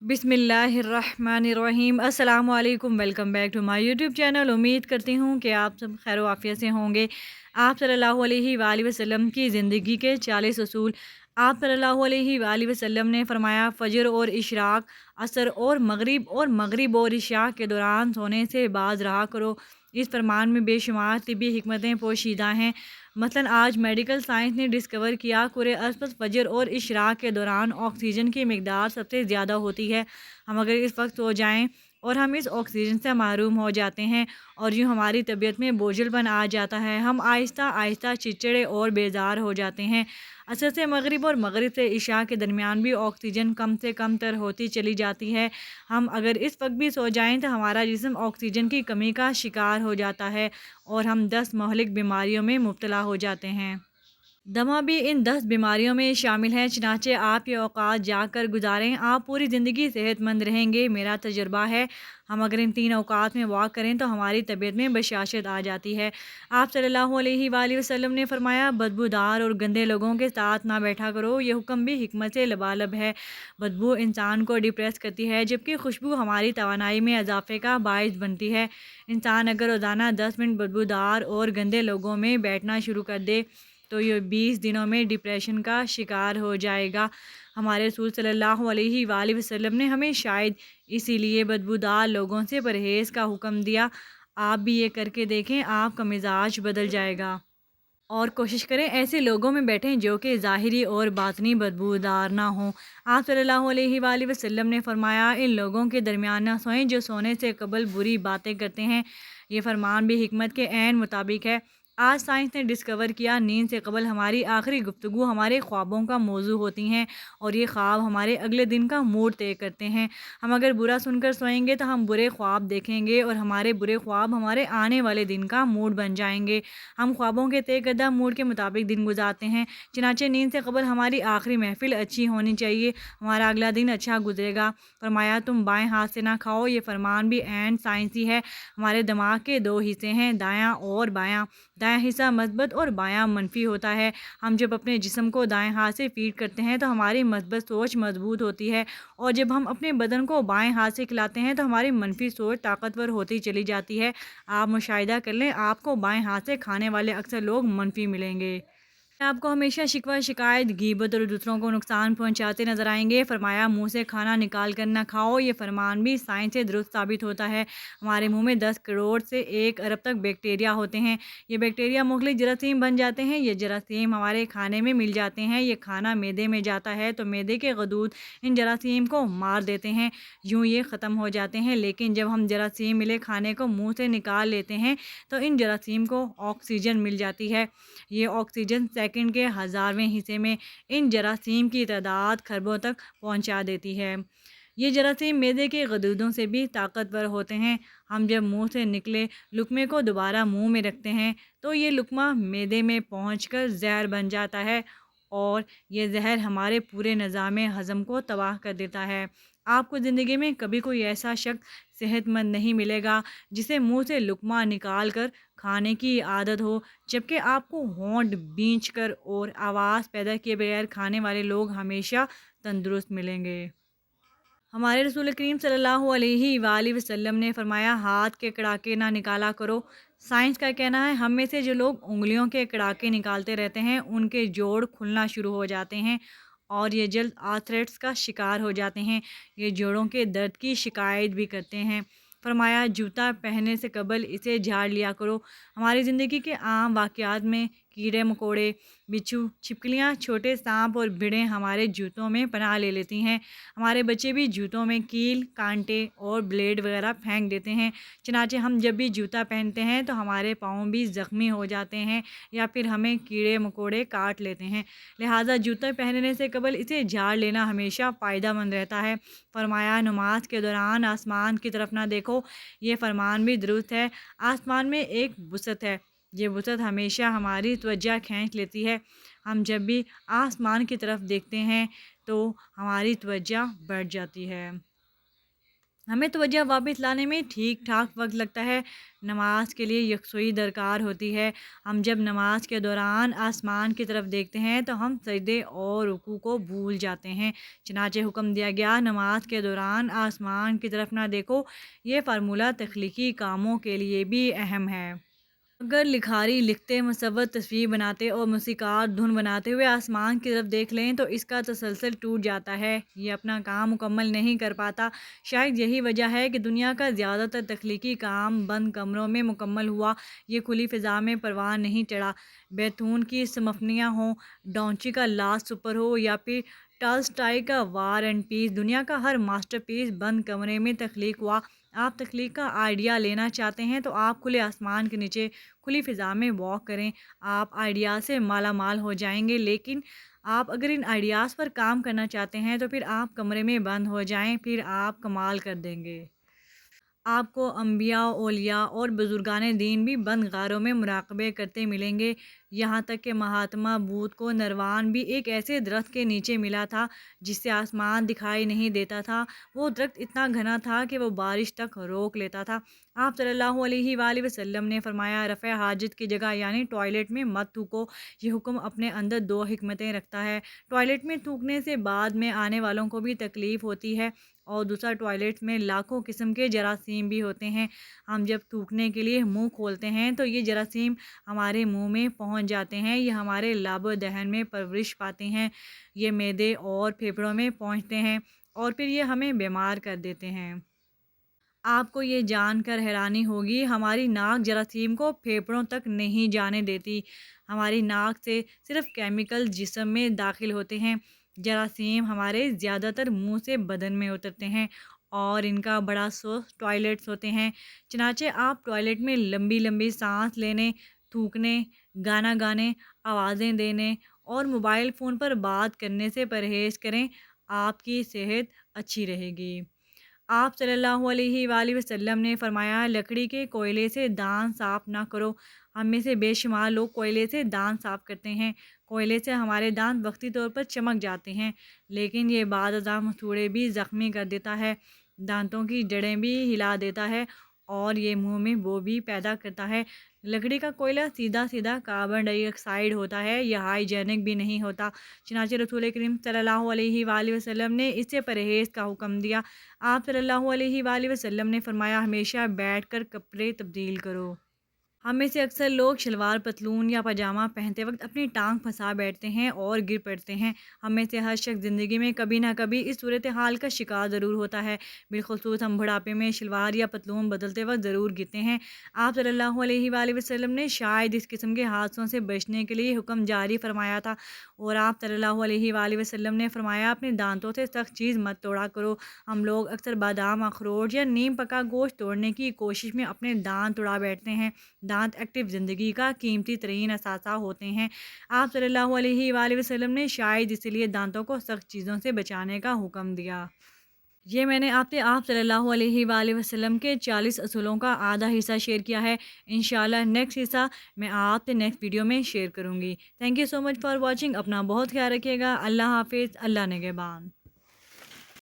बिस्मिल्लाहिर्रहमानिर्रहीम। अस्सलाम वालेकुम। Welcome back to my YouTube channel. उम्मीद करती हूँ कि आप सब खैर आफियत से होंगे। आप सल्लल्लाहु अलैहि वसल्लम की ज़िंदगी के 40 असूल। आप सल्लल्लाहु अलैहि वसल्लम ने फरमाया, फ़जर और इशराक, असर और मगरिब और इशा के दौरान सोने से बाज रहा करो। इस फरमान में बेशुमार तिब्बी हिकमतें पोशीदा हैं। मसलन आज मेडिकल साइंस ने डिस्कवर किया कुरे अर्ज़ पर फ़जर और इशराक के दौरान ऑक्सीजन की मिकदार सबसे ज़्यादा होती है। हम अगर इस वक्त सो जाएं और हम इस ऑक्सीजन से महरूम हो जाते हैं और यूँ हमारी तबीयत में बोझलपन आ जाता है। हम आहिस्ता आहिस्ता चिड़चिड़े और बेजार हो जाते हैं। असर से मगरिब और मगरिब से इशा के दरमियान भी ऑक्सीजन कम से कम तर होती चली जाती है। हम अगर इस वक्त भी सो जाएं तो हमारा जिस्म ऑक्सीजन की कमी का शिकार हो जाता है और हम 10 महलिक बीमारियों में मुब्तला हो जाते हैं। दमा भी इन 10 बीमारियों में शामिल है। चनाचे आप ये औकात जाकर गुजारें, आप पूरी ज़िंदगी सेहतमंद रहेंगे। मेरा तजर्बा है, हम अगर इन 3 औकात में वॉक करें तो हमारी तबीयत में बशाशत आ जाती है। आप सल्लल्लाहु अलैहि वसल्लम ने फरमाया, बदबूदार और गंदे लोगों के साथ ना बैठा करो। ये हुक्म भी हिकमत से लबालब है। बदबू इंसान को डिप्रेस करती है, जबकि खुशबू हमारी तवानाई में इजाफे का बायस बनती है। इंसान अगर रोज़ाना 10 मिनट बदबूदार और गंदे लोगों में बैठना शुरू कर दे तो ये 20 दिनों में डिप्रेशन का शिकार हो जाएगा। हमारे रसूल सल्लल्लाहु अलैहि वसल्लम ने हमें शायद इसीलिए बदबूदार लोगों से परहेज़ का हुक्म दिया। आप भी ये करके देखें, आपका मिजाज बदल जाएगा। और कोशिश करें ऐसे लोगों में बैठें जो कि ज़ाहिरी और बातनी बदबूदार ना हों। आप सल्लल्लाहु अलैहि वसल्लम ने फरमाया, इन लोगों के दरमियान ना सोएं जो सोने से कबल बुरी बातें करते हैं। ये फरमान भी हिकमत के ऐन मुताबिक है। आज साइंस ने डिस्कवर किया, नींद से कबल हमारी आखिरी गुफ्तगू हमारे ख्वाबों का मौजू होती हैं और ये ख्वाब हमारे अगले दिन का मूड तय करते हैं। हम अगर बुरा सुनकर सोएंगे तो हम बुरे ख्वाब देखेंगे और हमारे बुरे ख्वाब हमारे आने वाले दिन का मूड बन जाएंगे। हम ख्वाबों के तय करदा मूड के मुताबिक दिन गुजारते हैं। चनाचे नींद से कबल हमारी आखिरी महफिल अच्छी होनी चाहिए, हमारा अगला दिन अच्छा गुजरेगा। फरमाया, तुम बाएं हाथ से ना खाओ। ये फरमान भी एंड साइंसी है। हमारे दिमाग के 2 हिस्से हैं, दायां और बायां। दायां हिस्सा मस्बत और बायां मनफी होता है। हम जब अपने जिस्म को दाएं हाथ से फीड करते हैं तो हमारी मस्बत सोच मजबूत होती है और जब हम अपने बदन को बाएं हाथ से खिलाते हैं तो हमारी मनफी सोच ताकतवर होती चली जाती है। आप मुशाहिदा कर लें, आपको बाएं हाथ से खाने वाले अक्सर लोग मनफी मिलेंगे। आपको हमेशा शिकवा शिकायत गीबत और दूसरों को नुकसान पहुंचाते नजर आएंगे। फरमाया, मुंह से खाना निकाल कर ना खाओ। ये फरमान भी साइंस से दुरुस्त साबित होता है। हमारे मुंह में 10 करोड़ से 1 अरब तक बैक्टीरिया होते हैं। ये बैक्टीरिया मुख्तलिफ जरासीम बन जाते हैं। ये जरासीम हमारे खाने में मिल जाते हैं। ये खाना मैदे में जाता है तो मैदे के गदूद इन जरासीम को मार देते हैं। यूँ ये ख़त्म हो जाते हैं। लेकिन जब हम जरासीम मिले खाने को मुँह से निकाल लेते हैं तो इन जरासीम को ऑक्सीजन मिल जाती है। ये ऑक्सीजन सेकंड के हज़ारवें हिस्से में इन जरासीम की तादाद खरबों तक पहुंचा देती है। ये जरासीम मैदे के गदूदों से भी ताकतवर होते हैं। हम जब मुंह से निकले लुकमे को दोबारा मुंह में रखते हैं तो ये लुकमा मैदे में पहुंचकर जहर बन जाता है और ये जहर हमारे पूरे निज़ाम हज़म को तबाह कर देता है। आपको ज़िंदगी में कभी कोई ऐसा शख्स सेहतमंद नहीं मिलेगा जिसे मुंह से लुकमा निकाल कर खाने की आदत हो, जबकि आपको होंठ भींच कर और आवाज़ पैदा किए बगैर खाने वाले लोग हमेशा तंदुरुस्त मिलेंगे। हमारे रसूल करीम सल्लल्लाहु अलैहि वसल्लम ने फरमाया, हाथ के कड़ाके ना निकाला करो। साइंस का कहना है, हम में से जो लोग उंगलियों के कड़ाके निकालते रहते हैं उनके जोड़ खुलना शुरू हो जाते हैं और ये जल्द आर्थराइटिस का शिकार हो जाते हैं। ये जोड़ों के दर्द की शिकायत भी करते हैं। फरमाया, जूता पहनने से कबल इसे झाड़ लिया करो। हमारी ज़िंदगी के आम वाक़यात में कीड़े मकोड़े, बिच्छू, छिपकलियाँ, छोटे सांप और भिड़ें हमारे जूतों में पनाह ले लेती हैं। हमारे बच्चे भी जूतों में कील, कांटे और ब्लेड वगैरह फेंक देते हैं। चनाचे हम जब भी जूता पहनते हैं तो हमारे पाँव भी ज़ख्मी हो जाते हैं या फिर हमें कीड़े मकोड़े काट लेते हैं। लिहाजा जूता पहनने से कबल इसे झाड़ लेना हमेशा फ़ायदेमंद रहता है। फरमाया, नमाज के दौरान आसमान की तरफ ना देखो। ये फरमान भी दुरुस्त है। आसमान में एक वसत है, ये वसत हमेशा हमारी तवज्जो खींच लेती है। हम जब भी आसमान की तरफ देखते हैं तो हमारी तवज्जो बढ़ जाती है। हमें तवज्जो वापस लाने में ठीक-ठाक वक़्त लगता है। नमाज के लिए यकसुई दरकार होती है। हम जब नमाज के दौरान आसमान की तरफ देखते हैं तो हम सजदे और रुकू को भूल जाते हैं। चनाचे हुक्म दिया गया नमाज के दौरान आसमान की तरफ ना देखो। ये फ़ार्मूला तख्लीकी कामों के लिए भी अहम है। अगर लिखारी लिखते, मुसव्वर तस्वीर बनाते और मूसीकार धुन बनाते हुए आसमान की तरफ देख लें तो इसका तसलसल टूट जाता है। ये अपना काम मुकम्मल नहीं कर पाता। शायद यही वजह है कि दुनिया का ज़्यादातर तख्लीकी काम बंद कमरों में मुकम्मल हुआ। ये खुली फ़िज़ा में परवान नहीं चढ़ा। बैतून की समफनियाँ हों, डॉन्ची का लास्ट सुपर हो या फिर टॉल्स्टॉय का वार एंड पीस, दुनिया का हर मास्टरपीस बंद कमरे में तख्लीक हुआ। आप तख्लीक का आइडिया लेना चाहते हैं तो आप खुले आसमान के नीचे खुली फ़िज़ा में वॉक करें। आप आइडिया से माला माल हो जाएंगे। लेकिन आप अगर इन आइडियाज़ पर काम करना चाहते हैं तो फिर आप कमरे में बंद हो जाएं, फिर आप कमाल कर देंगे। आपको अम्बिया, औलिया और बुज़ुर्गाने दीन भी बंद गारों में मुराक़बे करते मिलेंगे। यहाँ तक कि महात्मा बूद्ध को नरवान भी एक ऐसे दरख्त के नीचे मिला था जिससे आसमान दिखाई नहीं देता था। वो दरख्त इतना घना था कि वो बारिश तक रोक लेता था। आप सल्लल्लाहु अलैहि वसल्लम ने फरमाया, रफ़े हाजत की जगह यानी टॉयलेट में मत थूको। ये हुक्म अपने अंदर दो हिकमतें रखता है। टॉयलेट में थूकने से बाद में आने वालों को भी तकलीफ़ होती है और दूसरा, टॉयलेट्स में लाखों किस्म के जरासीम भी होते हैं। हम जब थूकने के लिए मुंह खोलते हैं तो ये जरासीम हमारे मुंह में पहुंच जाते हैं। ये हमारे लाबो दहन में परवरिश पाते हैं। ये मैदे और फेफड़ों में पहुंचते हैं और फिर ये हमें बीमार कर देते हैं। आपको ये जानकर हैरानी होगी, हमारी नाक जरासीम को फेफड़ों तक नहीं जाने देती। हमारी नाक से सिर्फ केमिकल जिस्म में दाखिल होते हैं। जरासीम हमारे ज़्यादातर मुंह से बदन में उतरते हैं और इनका बड़ा सोर्स टॉयलेट्स होते हैं। चनाचे आप टॉयलेट में लंबी लंबी सांस लेने, थूकने, गाना गाने, आवाज़ें देने और मोबाइल फ़ोन पर बात करने से परहेज़ करें। आपकी सेहत अच्छी रहेगी। आप सल्लल्लाहु अलैहि वसल्लम ने फरमाया, लकड़ी के कोयले से दांत साफ ना करो। हम में से बेशुमार लोग कोयले से दांत साफ करते हैं। कोयले से हमारे दांत वक्ती तौर पर चमक जाते हैं, लेकिन ये बाद अज़ां मसूड़े भी ज़ख्मी कर देता है, दांतों की जड़ें भी हिला देता है और ये मुंह में बो भी पैदा करता है। लकड़ी का कोयला सीधा सीधा कार्बन डाइऑक्साइड होता है, यह हाइजेनिक भी नहीं होता। चनाचे रसूल करीम सल्लल्लाहु अलैहि वसल्लम ने इससे परहेज़ का हुक्म दिया। आप सल्लल्लाहु अलैहि वसल्लम ने फरमाया, हमेशा बैठकर कपड़े तब्दील करो। हम में से अक्सर लोग शलवार पतलून या पजामा पहनते वक्त अपनी टांग फंसा बैठते हैं और गिर पड़ते हैं। हम में से हर शख्स ज़िंदगी में कभी ना कभी इस सूरत हाल का शिकार ज़रूर होता है। बिलखुसूस हम बुढ़ापे में शलवार या पतलून बदलते वक्त ज़रूर गिरते हैं। आप सल्लल्लाहु अलैहि वसल्लम ने शायद इस किस्म के हादसों से बचने के लिए हुक्म जारी फरमाया था और आप सल्लल्लाहु अलैहि वसल्लम ने फरमाया, अपने दांतों से सख्त चीज़ मत तोड़ा करो। हम लोग अक्सर बादाम, अखरोट या नीम पका गोश्त तोड़ने की कोशिश में अपने दांत उड़ा बैठते हैं। दांत एक्टिव ज़िंदगी का कीमती तरीन असासा होते हैं। आप सल्लल्लाहु अलैहि वसल्लम ने शायद इसीलिए दांतों को सख्त चीज़ों से बचाने का हुक्म दिया। ये मैंने आपसे आप सल्लल्लाहु अलैहि वसल्लम के 40 असूलों का आधा हिस्सा शेयर किया है। इंशाल्लाह नेक्स्ट हिस्सा मैं आपसे नेक्स्ट वीडियो में शेयर करूँगी। Thank you so much for watching. अपना बहुत ख्याल रखिएगा। अल्लाह हाफ़िज़। अल्लाह निगहबान।